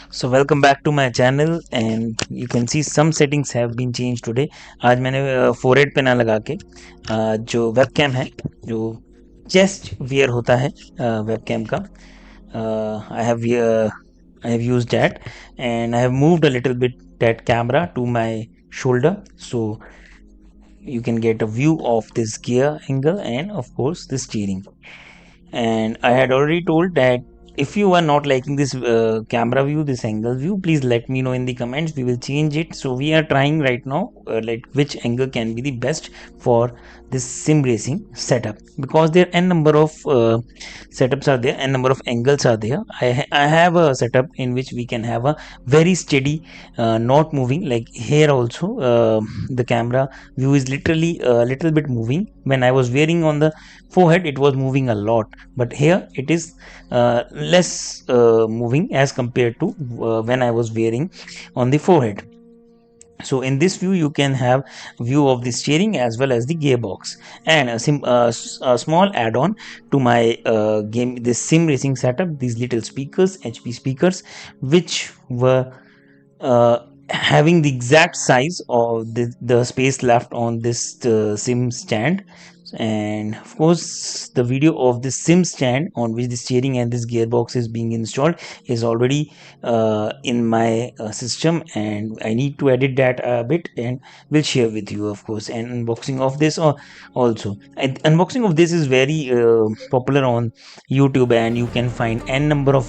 So welcome back to my channel and you can see some settings have been changed today. आज मैंने forehead पे ना लगा के जो webcam है, जो chest wear होता है webcam का, I have used that and I have moved a little bit that camera to my shoulder, so you can get a view of this gear angle and of course the steering. And I had already told that if you are not liking this camera view, this angle view, please let me know in the comments. We will change it. So we are trying right now like which angle can be the best for this sim racing setup, because there are n number of setups are there, n number of angles are there. I have a setup in which we can have a very steady, not moving. Like here also the camera view is literally a little bit moving. When I was wearing on the forehead, it was moving a lot, but here it is less moving as compared to when I was wearing on the forehead. So in this view you can have view of the steering as well as the gearbox, and a small add-on to my game, this sim racing setup, these little speakers, HP speakers, which were having the exact size of the space left on this sim stand. And of course the video of this sim stand on which the steering and this gearbox is being installed is already in my system, and I need to edit that a bit and will share with you, of course. And unboxing of this also, and unboxing of this is very popular on YouTube, and you can find n number of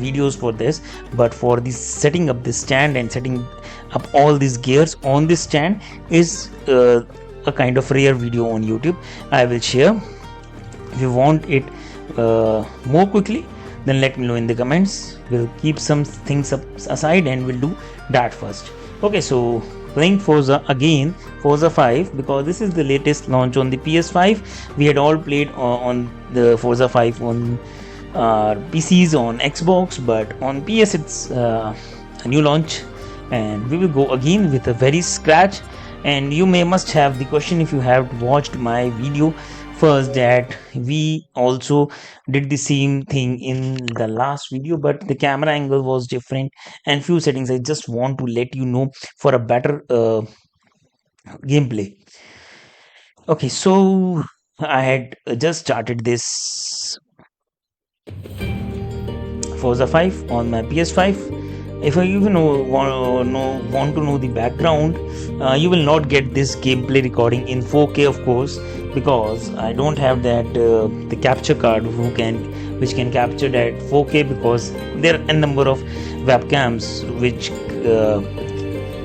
videos for this. But for this setting up this stand and setting up all these gears on this stand is a kind of rare video on YouTube. I will share. If you want it more quickly, then let me know in the comments. We'll keep some things up aside and we'll do that first. Okay, so playing Forza again, Forza 5, because this is the latest launch on the PS5. We had all played on the Forza 5 on PCs, on Xbox, but on PS it's a new launch, and we will go again with a very scratch. And you must have the question, if you have watched my video first, that we also did the same thing in the last video, but the camera angle was different and few settings I just want to let you know for a better gameplay. Okay, so I had just started this Forza 5 on my PS5. If you even want to know the background, you will not get this gameplay recording in 4K, of course, because I don't have that the capture card which can capture that 4K, because there are a number of webcams which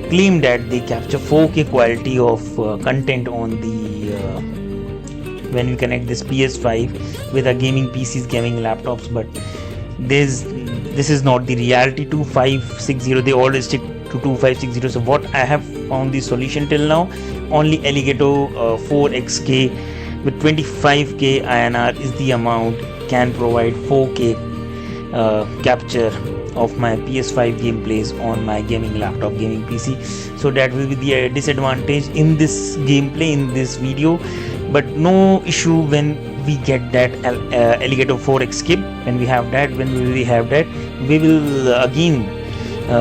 claim that they capture 4K quality of content on the when we connect this PS5 with our gaming PCs, gaming laptops. But this is not the reality. 2560, they always stick to 2560. So what I have found the solution till now, only Elgato 4XK with 25K INR is the amount can provide 4K capture of my PS5 gameplays on my gaming laptop, gaming PC. So that will be the disadvantage in this gameplay, in this video. But no issue when we get that Elgato 4XK. When we have that, we will again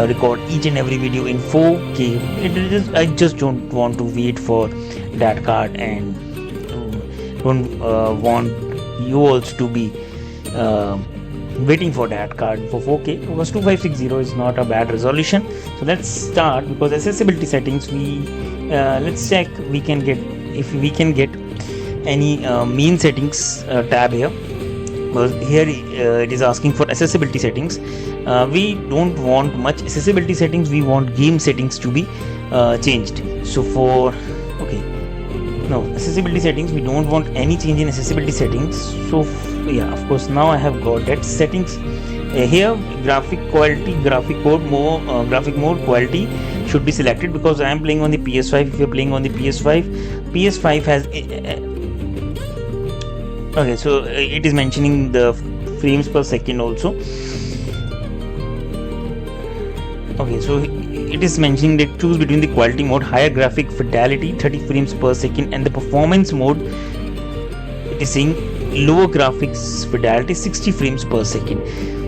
record each and every video in 4K. I just don't want to wait for that card, and don't want you also to be waiting for that card for 4K, because 2560 is not a bad resolution. So let's start, because accessibility settings, let's check we can get, if we can get any main settings tab here. Because here it is asking for accessibility settings. We don't want much accessibility settings, we want game settings to be changed. So for accessibility settings, we don't want any change in accessibility settings. So yeah, of course, now I have got that settings. Here graphic mode quality should be selected, because I am playing on the PS5. If you are playing on the PS5 has okay, so it is mentioning the frames per second also. Okay, so it is mentioning that choose between the quality mode, higher graphic fidelity 30 frames per second, and the performance mode, it is saying lower graphics fidelity 60 frames per second.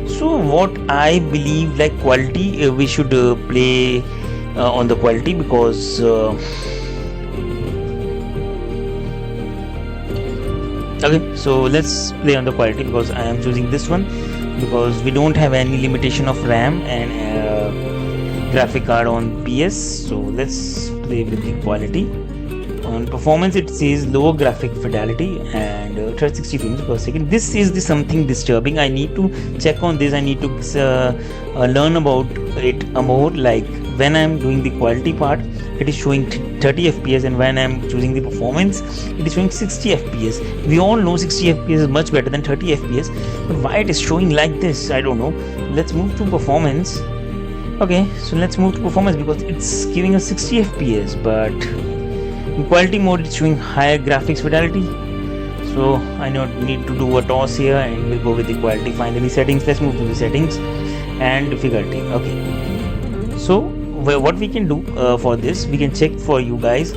So what I believe, like quality, we should play on the quality, because okay, so let's play on the quality, because I am choosing this one because we don't have any limitation of RAM and graphic card on PS. So let's play with the quality. On performance, it says lower graphic fidelity and 360 frames per second. This is the something disturbing. I need to check on this. I need to learn about it more. Like when I'm doing the quality part, it is showing 30 fps, and when I'm choosing the performance, it is showing 60 fps. We all know 60 fps is much better than 30 fps, but why it is showing like this, I don't know. Let's move to performance. Okay, so let's move to performance because it's giving us 60 fps, but in quality mode it's showing higher graphics fidelity. So I need to do a toss here, and we'll go with the quality. Finally, settings. Let's move to the settings and difficulty. Okay, so what we can do for this, we can check for you guys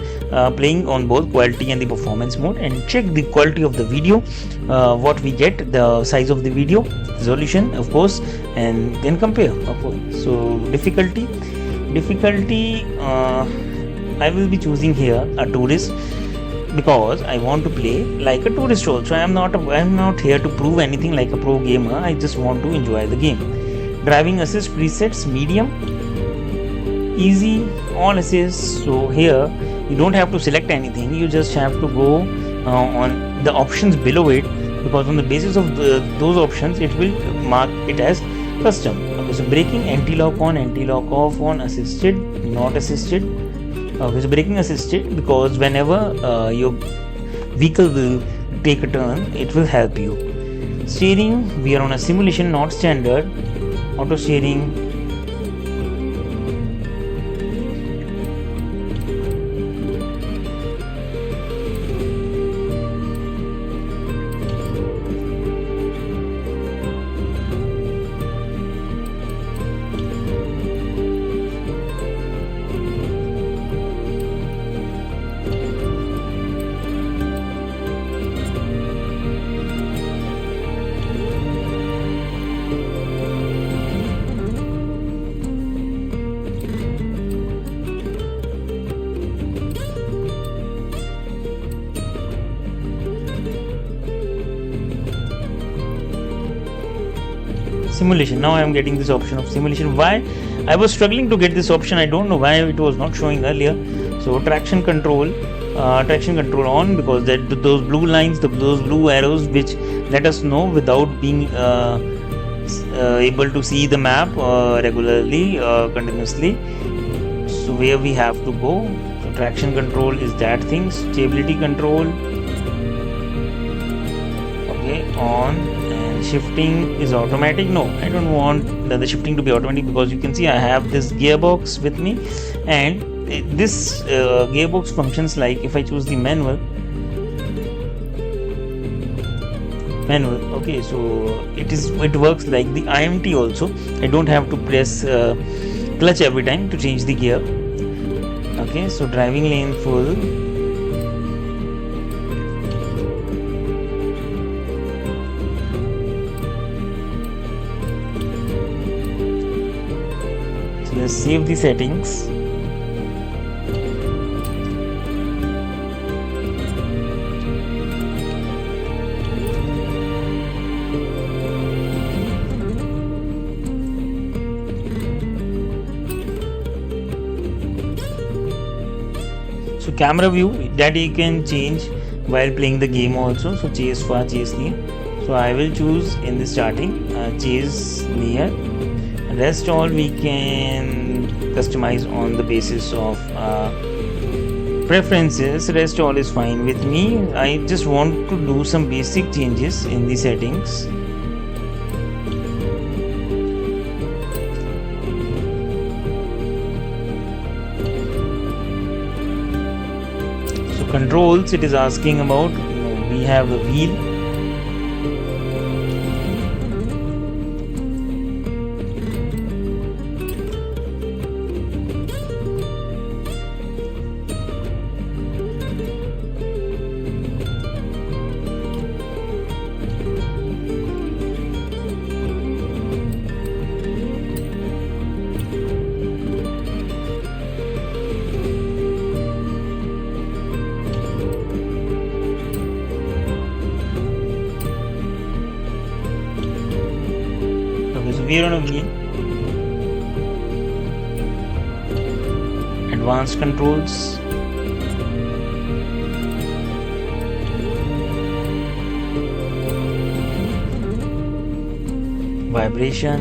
playing on both quality and the performance mode, and check the quality of the video, what we get, the size of the video, resolution of course, and then compare, of course. So difficulty, I will be choosing here a tourist, because I want to play like a tourist also. I am not here to prove anything like a pro gamer. I just want to enjoy the game. Driving assist presets medium, easy, all assist. So here you don't have to select anything, you just have to go on the options below it, because on the basis of those options it will mark it as custom. Okay, so braking, anti-lock on, anti-lock off on, assisted, not assisted. Okay, so braking assisted, because whenever your vehicle will take a turn, it will help you. Steering, we are on a simulation, not standard. Auto steering, simulation. Now I am getting this option of simulation. Why I was struggling to get this option, I don't know why it was not showing earlier. So traction control on, because those blue lines, those blue arrows which let us know without being able to see the map regularly, continuously. So where we have to go. So traction control is that thing. Stability control, okay, on. Shifting is automatic. No, I don't want the shifting to be automatic, because you can see I have this gearbox with me, and this gearbox functions like if I choose the manual. Okay, so it works like the IMT also. I don't have to press clutch every time to change the gear. Okay, so driving lane full. Let's save the settings. So camera view, that you can change while playing the game also. So chase far, chase near. So I will choose in the starting chase near. Rest all we can customize on the basis of preferences. Rest all is fine with me. I just want to do some basic changes in the settings. So controls, it is asking about, we have a wheel. we're on a wheel, advanced controls, vibration.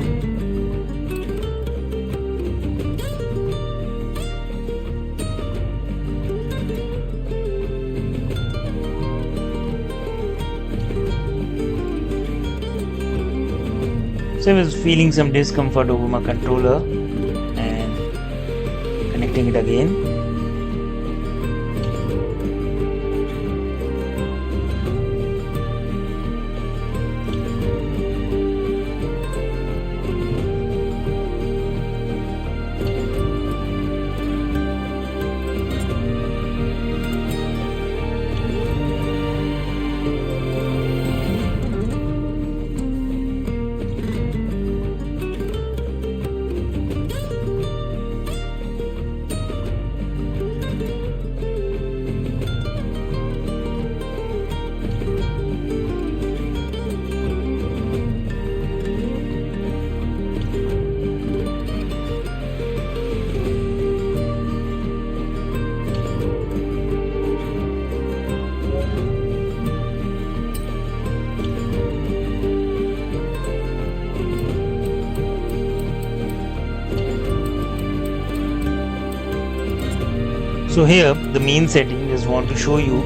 So I was feeling some discomfort over my controller and connecting it again. So here the main setting, just want to show you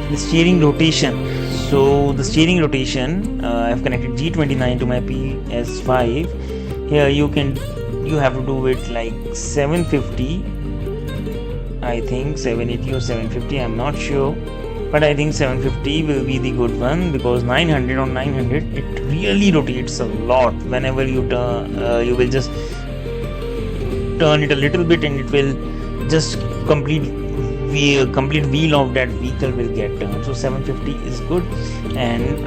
the steering rotation. So the steering rotation, I've connected G29 to my PS5. Here you have to do it like 750, I think 780 or 750, I'm not sure, but I think 750 will be the good one, because 900 on 900 it really rotates a lot. Whenever you turn, you will just turn it a little bit and it will just complete wheel of that vehicle will get turned. So 750 is good. And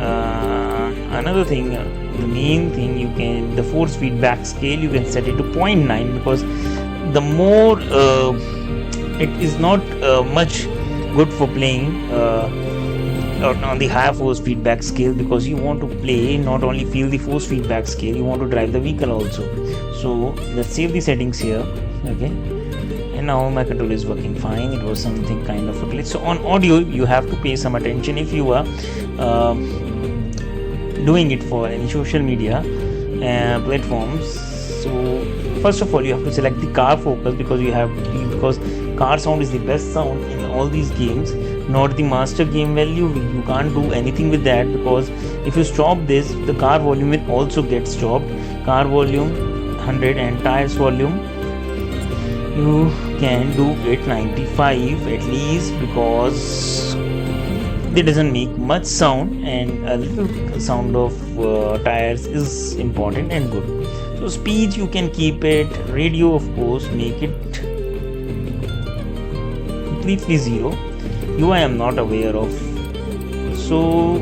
another thing, the main thing, you can, the force feedback scale, you can set it to 0.9, because the more it is not much good for playing on the higher force feedback scale, because you want to play, not only feel the force feedback scale, you want to drive the vehicle also. So let's save the settings here. Okay, and now my control is working fine. It was something kind of a glitch. So on audio you have to pay some attention if you are doing it for any social media platforms. So first of all you have to select the car focus, because car sound is the best sound in all these games, not the master game value. You can't do anything with that, because if you stop this, the car volume will also get stopped. Car volume 100 and tires volume, you can do it 95 at least, because it doesn't make much sound, and a little sound of tires is important and good. So speed you can keep it. Radio, of course, make it completely zero. UI I am not aware of. So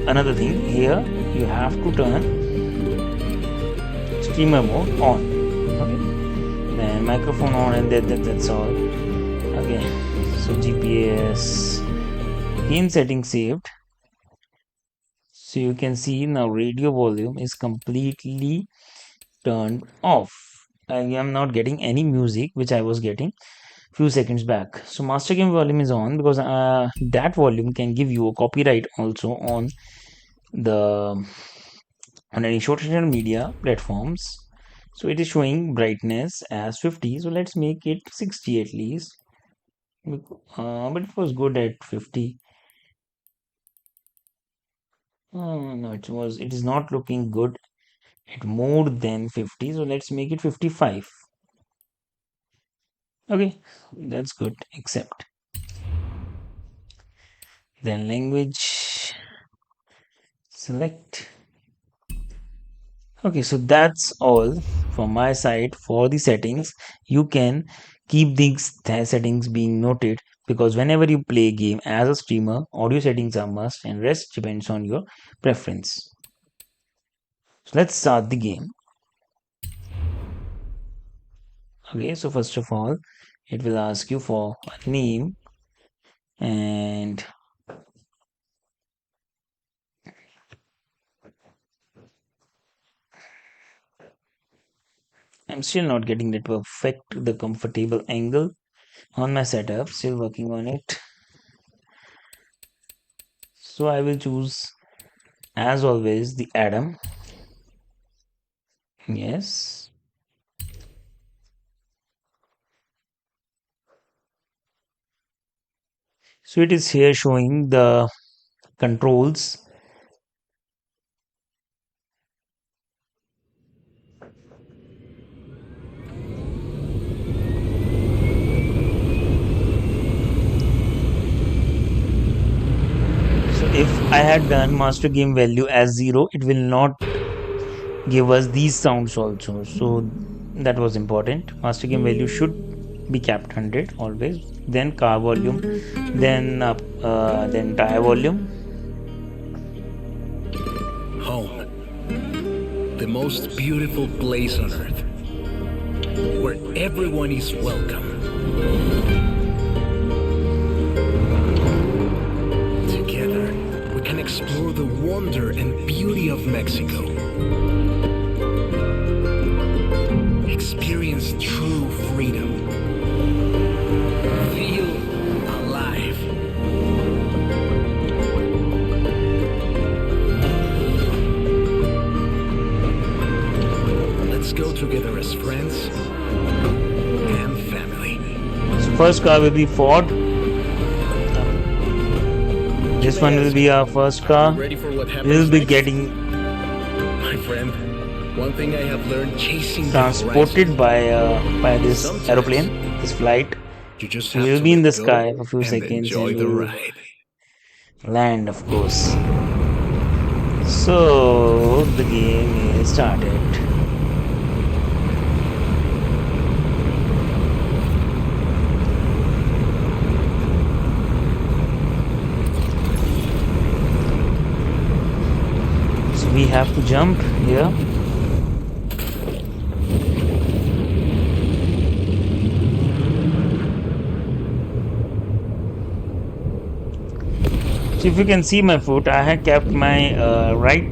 another thing, here you have to turn streamer mode on. Okay, then microphone on, and that's all. Okay, so GPS, game settings saved. So you can see now radio volume is completely turned off. I am not getting any music, which I was getting few seconds back. So master game volume is on, because that volume can give you a copyright also the on any social media platforms. So it is showing brightness as 50, so let's make it 60 at least. But it was good at 50. No, it is not looking good at more than 50, so let's make it 55. Okay, that's good. Accept. Then language, select. Okay, so that's all from my side for the settings. You can keep these settings being noted, because whenever you play a game as a streamer, audio settings are must, and rest depends on your preference. So let's start the game. Okay, so first of all, it will ask you for a name, and I'm still not getting the comfortable angle on my setup. Still working on it. So I will choose, as always, the Adam. Yes. So it is here showing the controls. So if I had done master game value as 0, it will not give us these sounds also. So that was important. Master game value should be kept 100 always. Then car volume, then tire volume. Home, the most beautiful place on earth, where everyone is welcome. Together, we can explore the wonder and beauty of Mexico. Experience true freedom. Feel alive. Let's go together as friends and family. So first car will be Ford. This one will be our first car. Ready for what happens We'll be next? getting My friend, one thing I have learned chasing transported by this Sometimes aeroplane, this flight. you just So have we'll to be in let the go sky for a few and seconds enjoy and the we'll ride. land, of course. So the game is started. So we have to jump here. So if you can see my foot, I had kept my right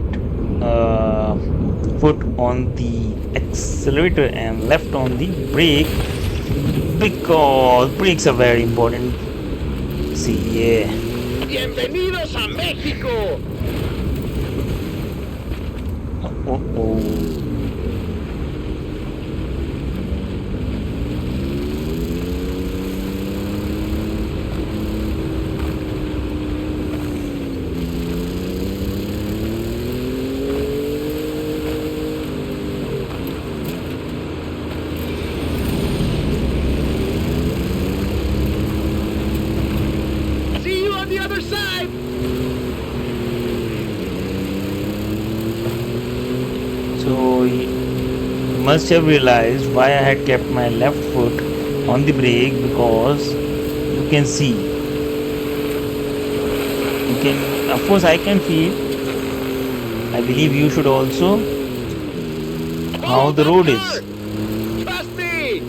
foot on the accelerator and left on the brake because brakes are very important. See, yeah. Bienvenidos a México. Oh. See you on the other side. So you must have realized why I had kept my left foot on the brake because you can see. You can, of course, I can feel. I believe you should also how the road is. Trust me.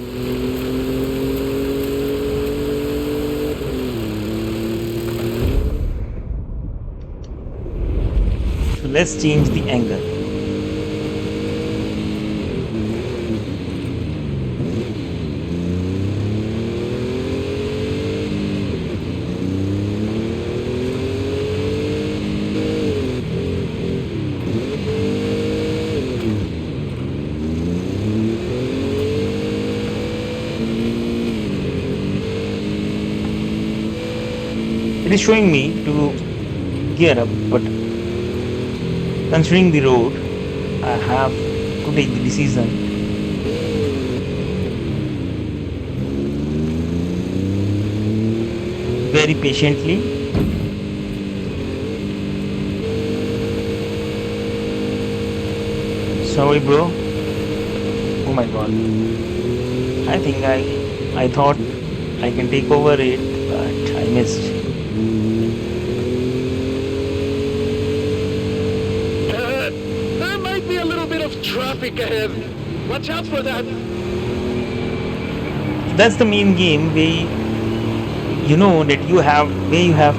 So let's change the angle. It is showing me to gear up, but considering the road, I have to take the decision. Very patiently. Sorry, bro. Oh my god. I think I thought I can take over it, but I missed. There might be a little bit of traffic ahead. Watch out for that. That's the main game where you know that you have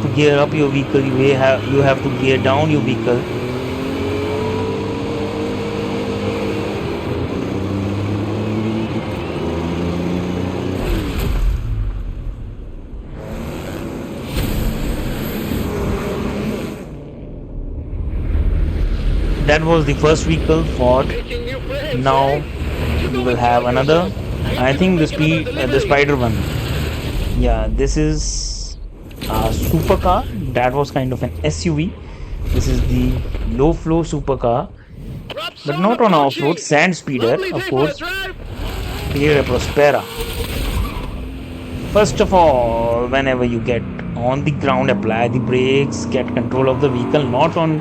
to gear up your vehicle, you have to gear down your vehicle. was the first vehicle fought. Making new friends, Now eh? You we go will have enjoy another. yourself. I I have to go think make another the delivery. spider one. Yeah, this is a supercar. That was kind of an SUV. This is the low flow supercar, Drop but zone not on off road. approaching. Sand speeder, Lovely of day for a course. drive. Here a Prospera. First of all, whenever you get on the ground, apply the brakes, get control of the vehicle, not on.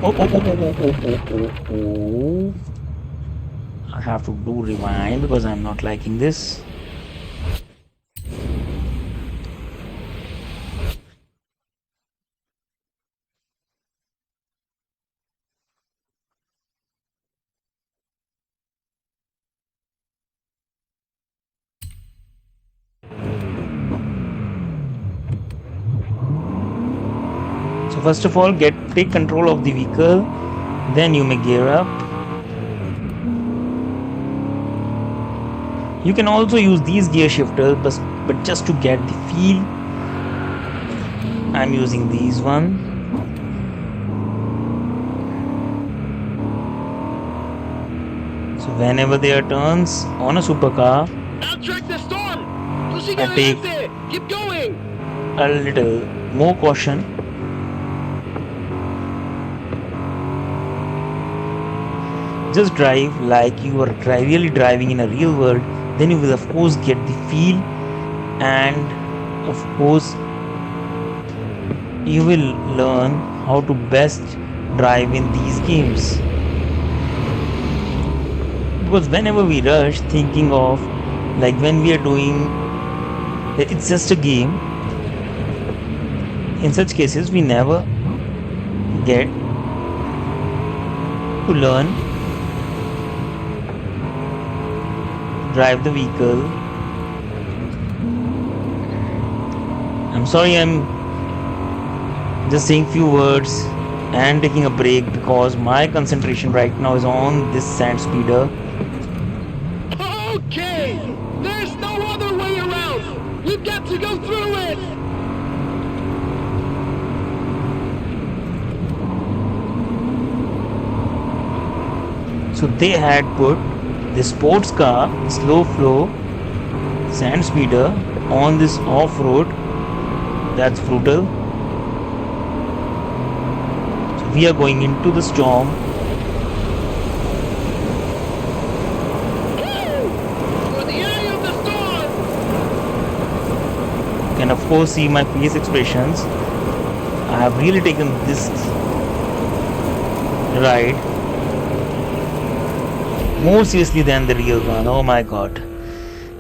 Oh, oh, oh, oh, oh, oh, oh, oh, oh. I have to do rewind because I'm not liking this. So first of all, take control of the vehicle, then you may gear up. You can also use these gear shifters, but just to get the feel, I'm using these one. So whenever there are turns on a supercar, Outtrack the storm. Tú sigue I take adelante. Keep going. a little more caution. Just drive like you are really driving in a real world. Then you will of course get the feel, and of course you will learn how to best drive in these games. Because whenever we rush thinking of, like when we are doing, it's just a game, in such cases we never get to learn drive the vehicle. I'm sorry, I'm just saying few words and taking a break because my concentration right now is on this sand speeder. Okay. There's no other way around. We've got to go through it. So they had put the sports car, slow flow sand speeder on this off-road. That's brutal. So we are going into the storm. For the eye of the storm. You can of course see my face expressions. I have really taken this ride more seriously than the real one. Oh my god.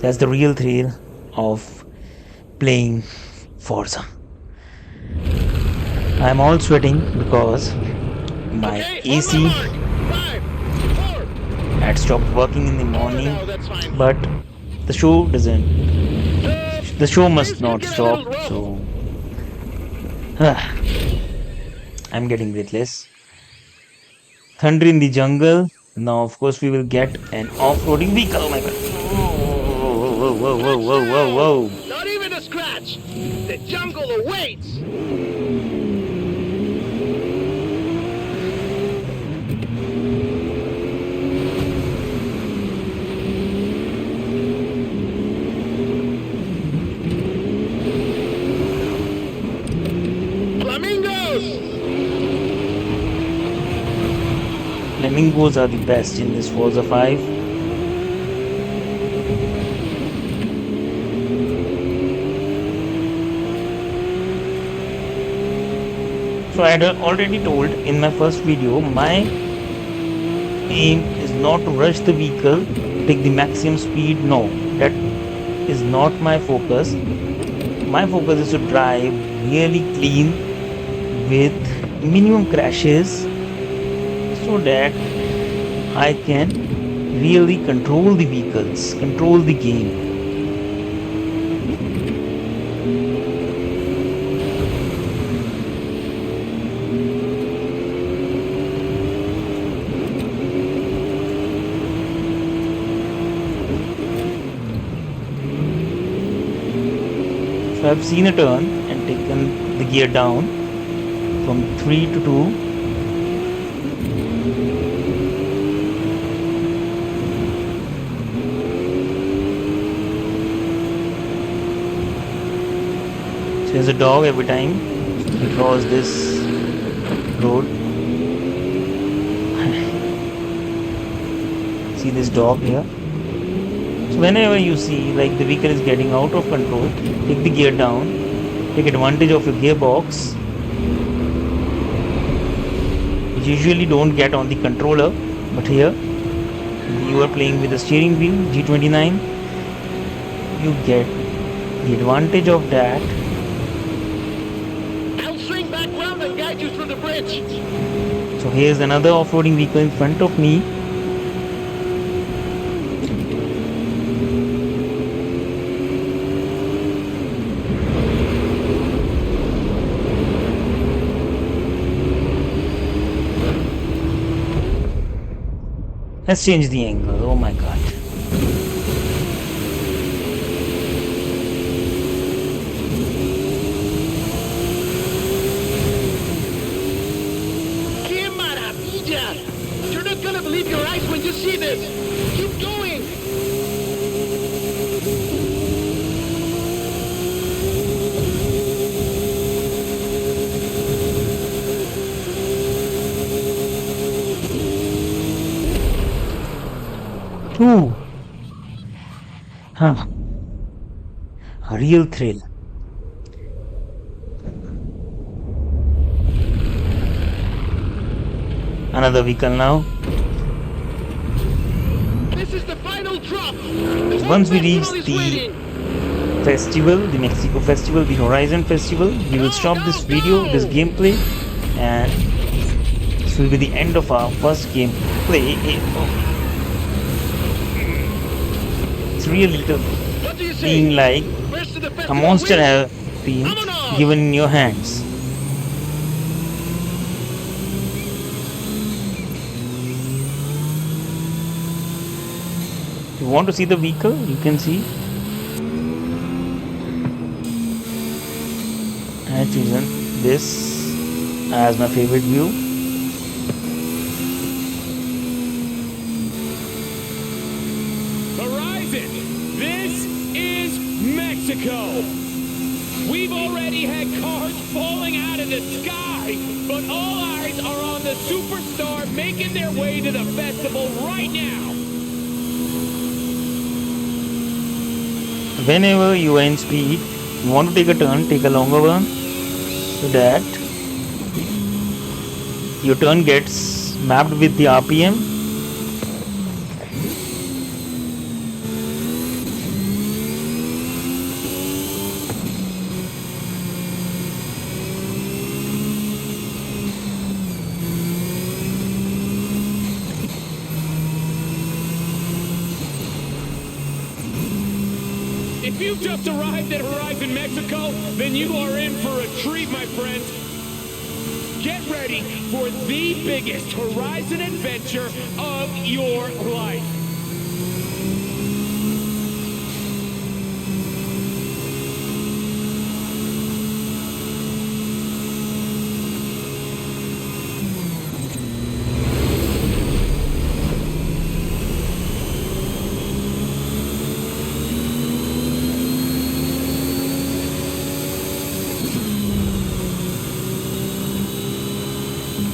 That's the real thrill of playing Forza. I'm all sweating because my Okay, on AC my mark. 5, 4. had stopped working in the morning, No, that's fine. but the show doesn't. The show must Things can not get a stop, little rough. so I'm getting breathless. Thunder in the jungle. Now, of course, we will get an off-roading vehicle. Oh my god! Whoa, whoa, whoa, whoa, whoa, whoa, whoa! Not even a scratch. The jungle awaits. Flamingos. Flamingos are the best in this Forza 5. So I had already told in my first video, my aim is not to rush the vehicle, take the maximum speed. No, that is not my focus. My focus is to drive really clean with minimum crashes so that I can really control the vehicles, control the game. So I've seen a turn and taken the gear down from 3 to 2. There's a dog every time we cross this road. See this dog here? So whenever you see like the vehicle is getting out of control, take the gear down, take advantage of your gearbox, which usually don't get on the controller, but here you are playing with the steering wheel G29, you get the advantage of that. I'll swing back round and guide you through the bridge. So here's another off-roading vehicle in front of me. Let's change the angle. Oh my god. ¡Qué maravilla! You're not gonna believe your eyes when you see this. Keep going. Ooh. Huh. A real thrill. Another vehicle now. This is the final drop. The whole Once we festival reach is the waiting. festival, the Mexico festival, the Horizon festival, we will stop this video, this gameplay, and this will be the end of our first gameplay. It's really What do you say? feeling like Where's to the a festival monster wheel? has been Vámonos! given in your hands. If you want to see the vehicle, you can see. I have chosen this as my favorite view. Horizon, this is Mexico. We've already had cars falling out of the sky, but all eyes are on the superstar making their way to the festival right now. Whenever you are in speed, you want to take a turn, take a longer one, so that your turn gets mapped with the RPM. If you've just arrived at Horizon Mexico, then you are in for a treat, my friends. Get ready for the biggest Horizon adventure of your life.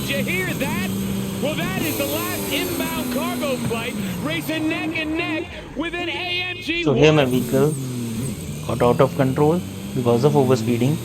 Did you hear that? Well, that is the last inbound cargo flight racing neck and neck with an AMG. So here my vehicle got out of control because of overspeeding.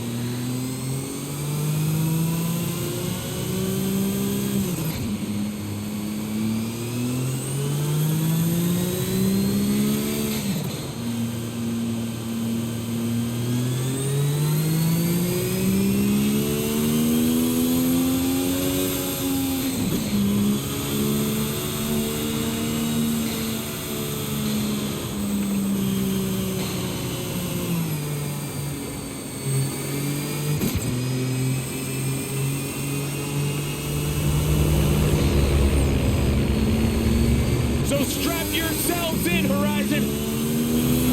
So strap yourselves in, Horizon.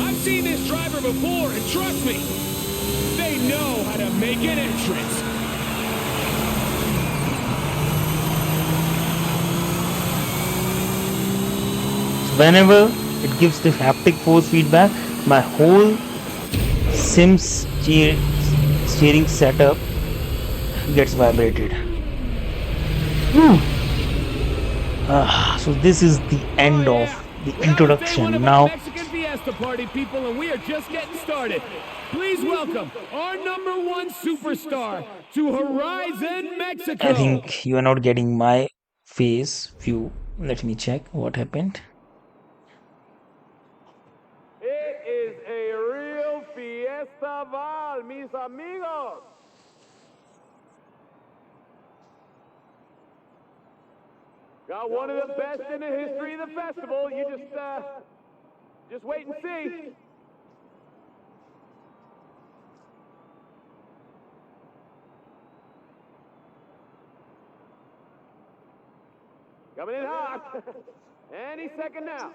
I've seen this driver before, and trust me, they know how to make an entrance. Whenever it gives the haptic force feedback, my whole Sims steering setup gets vibrated. Whew. So this is the Oh end of yeah! the Well, that was day one introduction. of our Now Mexican Fiesta party, people, and we are just getting started. Please welcome our #1 superstar to Horizon, I Mexico. think you are not getting my face view. Let me check what happened. It is a real fiesta val, mis amigos. Got one of the best in the history of the festival. You just wait and see. Coming in hot. Any second now.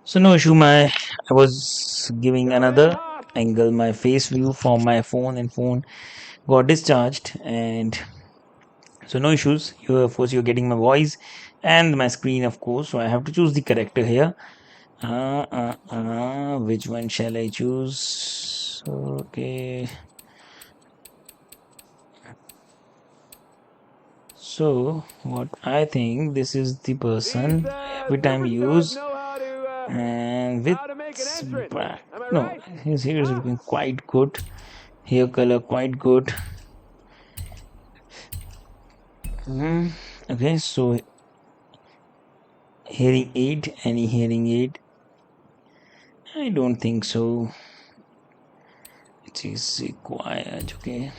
So no issue. I was giving Coming in another hot. angle, my face view from my phone, and phone got discharged, and so no issues. You of course you're getting my voice and my screen, of course. So I have to choose the character here. Which one shall I choose? Okay. So what I think this is the These person every time superstars use, know and with how to make an entrance. back. Am I No, right? his hair is Huh? looking quite good. Hair color quite good. Hmm. Okay, so hearing aid, any hearing aid? I don't think so. It is required. Okay,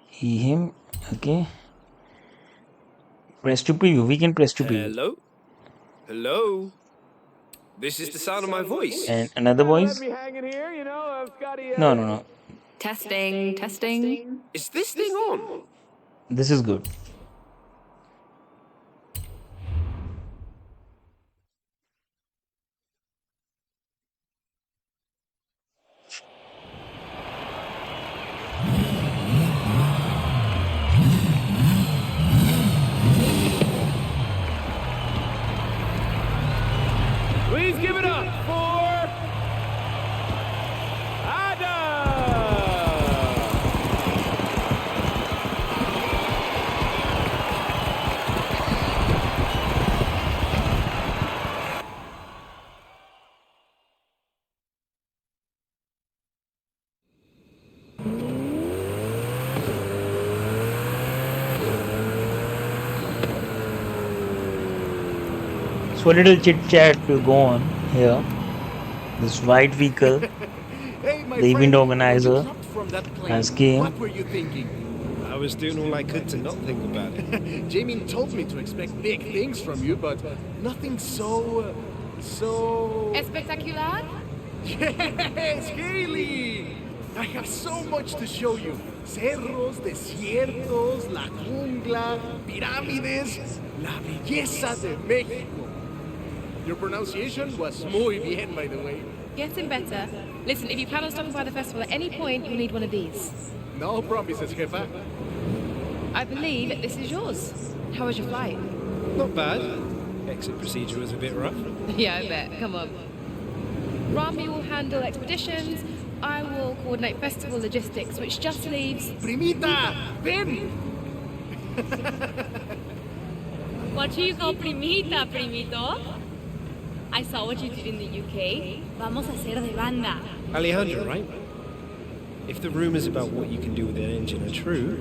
he him. Okay, press to preview. We can press to preview. Hello? Hello? This is the sound of my voice. And another Let voice? me hang in here, Scotty. No, no, no. Testing, testing. Is this thing on? This is good. Please give it up for Adam. So a little chit chat will go on here. This white vehicle, Hey, my the event friend, when you organizer dropped from that has plane, what came. were you thinking? I was doing all I could to not think about it. Jamie told me to expect big things from you, but nothing so... Espectacular? Yes, Haley! I have so much to show you. Cerros, desiertos, la jungla, pirámides, la belleza de México. Your pronunciation was muy bien, by the way. Getting better. Listen, if you plan on stopping by the festival at any point, you'll need one of these. No promises, jefa. I believe this is yours. How was your flight? Not bad. Exit procedure was a bit rough. Yeah, I bet. Come on. Rami will handle expeditions. I will coordinate festival logistics, which just leaves... Primita, ven! What do you call primita, primito? I saw what you did in the UK. Vamos a hacer de banda. Alejandro, right? If the rumors about what you can do with an engine are true,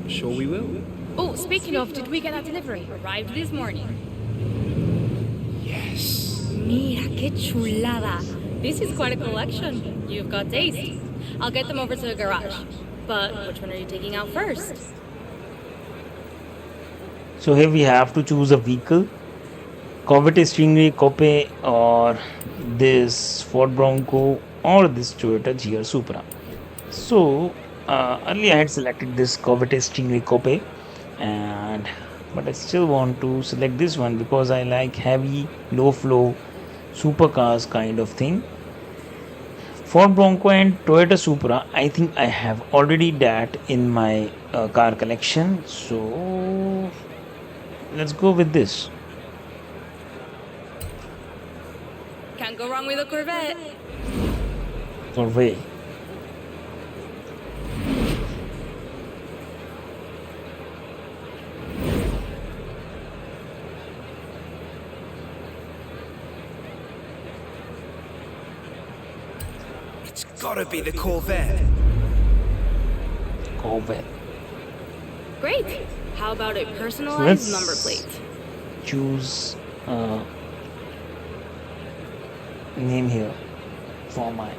I'm sure we will. Oh, speaking of, did we get that delivery? Arrived this morning. Yes. Mira, qué chulada. This is quite a collection. You've got taste. I'll get them over to the garage. But which one are you taking out first? So here we have to choose a vehicle. Corvette Stingray Coupe, or this Ford Bronco, or this Toyota GR Supra. So earlier I had selected this Corvette Stingray Coupe, and but I still want to select this one because I like heavy, low flow supercars kind of thing. Ford Bronco and Toyota Supra, I think I have already that in my car collection. So let's go with this. Can't go wrong with a Corvette. Corvette. It's gotta be the Corvette. Corvette. Great. How about a So personalized let's number plate? choose name here for my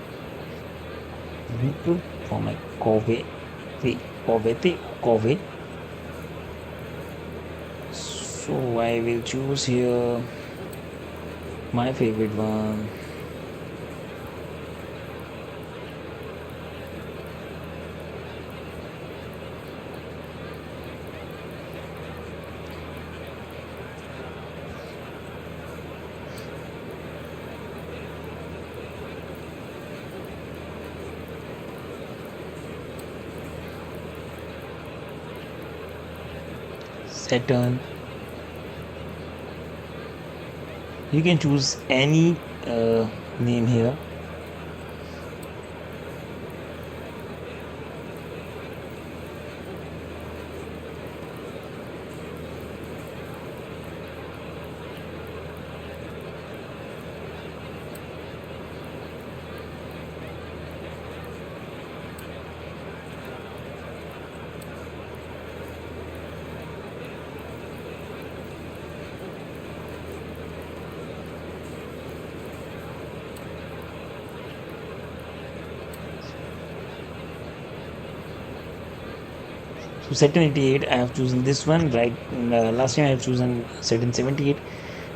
vehicle, for my Corvette. Corvette. So I will choose here my favorite one. Saturn. You can choose any name here. So Saturn 88, I have chosen this one. Right, last time I have chosen Saturn 78.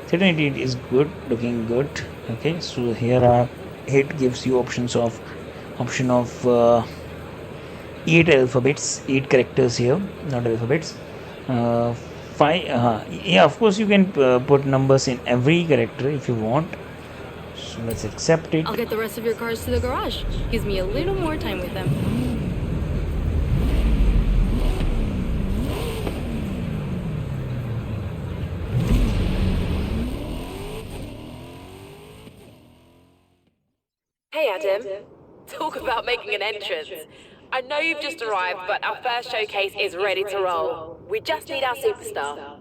Saturn 88 is good, looking good. Okay, so here are it gives you option of 8 characters here, not alphabets. Five. Yeah, of course you can put numbers in every character if you want. So let's accept it. I'll get the rest of your cars to the garage. Gives me a little more time with them. Hey Adam, talk about making an entrance. I know you've just arrived, but our first showcase is ready to roll. We just need our superstar.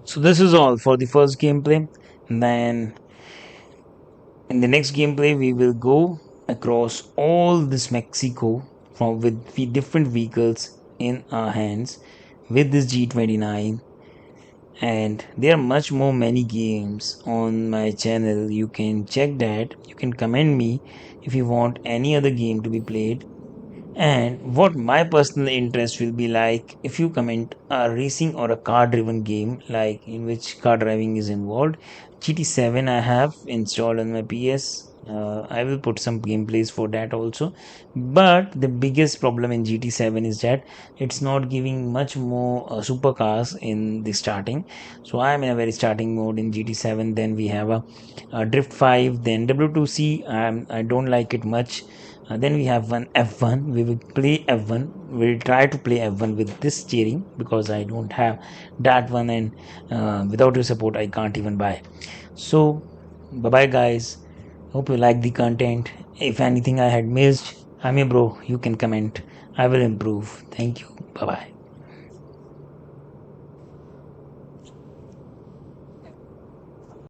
So this is all for the first gameplay. And then in the next gameplay, we will go across all this Mexico from with different vehicles in our hands with this G29. And there are much more many games on my channel. You can check that. You can comment me if you want any other game to be played, and what my personal interest will be like if you comment a racing or a car driven game, like in which car driving is involved. GT7 I have installed on my PS. I will put some gameplays for that also, but the biggest problem in GT7 is that it's not giving much more supercars in the starting. So I am in a very starting mode in GT7. Then we have a Drift 5, then W2C. I don't like it much. Then we have one F1. We will play F1. We'll try to play F1 with this steering because I don't have that one, and without your support, I can't even buy. So, bye bye, guys. Hope you like the content. If anything I had missed, I'm your bro. You can comment. I will improve. Thank you. Bye bye.